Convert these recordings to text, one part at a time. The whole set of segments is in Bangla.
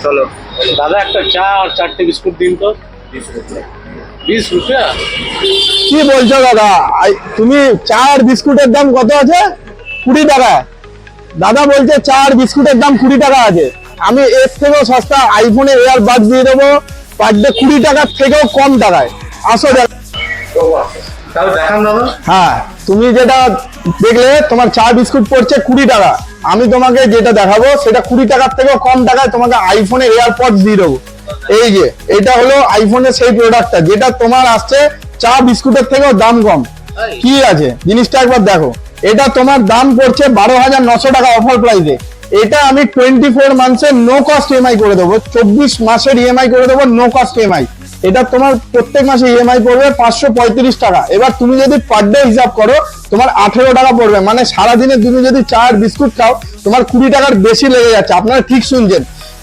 চলো। দাদা একটা চা আর 4টে বিস্কুট দিন তো। 20 রুপিয়া? কি বলছো দাদা? তুমি চা আর বিস্কুটের দাম কত আছে? 20 টাকা। দাদা বলছে চা আর বিস্কুটের দাম 20 টাকা আছে। আমি এর থেকেও সস্তা আইফোনে এয়ারবাড দিয়ে দেবো পার ডে 20 টাকার থেকেও কম টাকায়। আসো দাদা। তাহলে দেখান দাদা। হ্যাঁ, তুমি যেটা দেখলে তোমার চা বিস্কুট পড়ছে 20 টাকা, আমি তোমাকে যেটা দেখাবো সেটা 20 টাকার থেকেও কম টাকায় তোমাকে আইফোনের এয়ারপডস দিয়ে দেবো। এই যে এটা হলো আইফোনের সেই প্রোডাক্টটা যেটা তোমার আসছে চা বিস্কুটের থেকেও দাম কম। কি আছে জিনিসটা একবার দেখো। এটা তোমার দাম পড়ছে 12,900 টাকা অফার প্রাইসে। এটা আমি 24 মান্থসের নো কস্ট ইএমআই করে দেবো, 24 মাসের ইএমআই করে দেবো, নো কস্ট ইএমআই। এটা তোমার প্রত্যেক মাসে ইএমআই পড়বে 535 টাকা। এবার তুমি যদি পার ডে হিসাব করো তোমার 18 টাকা পড়বে, মানে সারাদিনে তুমি যদি চা আর বিস্কুট খাও তোমার 20 টাকার বেশি লেগে যাচ্ছে। আপনারা ঠিক শুনছেন,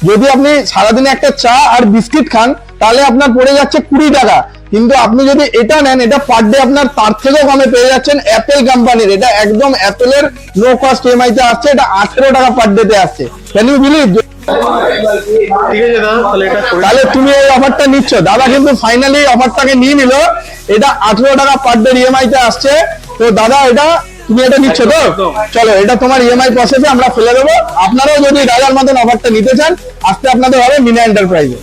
যদি আপনি সারাদিনে একটা চা আর বিস্কিট খান তাহলে আপনার পড়ে যাচ্ছে 20 টাকা, কিন্তু আপনি যদি এটা নেন এটা পার ডে আপনার তার থেকেও কমে পেয়ে যাচ্ছেন অ্যাপেল কোম্পানির। এটা একদম অ্যাপেলের নো কস্ট ইএমআই তে আসছে, এটা 18 টাকা পার ডে তে আসছে। Can you believe? ঠিক আছে দাদা, তাহলে এটা করে তাহলে তুমি এই অফারটা নিচ্ছ। দাদা কিন্তু ফাইনালি অফারটাকে নিয়ে নিল। এটা 18 টাকা পার ডে ইএমআই তে আসছে। তো দাদা এটা তুমি এটা নিচ্ছ তো? চলো, এটা তোমার ইএমআই প্রসেসে আমরা ফেলে দেবো। আপনারাও যদি রাজার মতন অফারটা নিতে চান আসতে আপনাদের হবে মিনা এন্টারপ্রাইজে।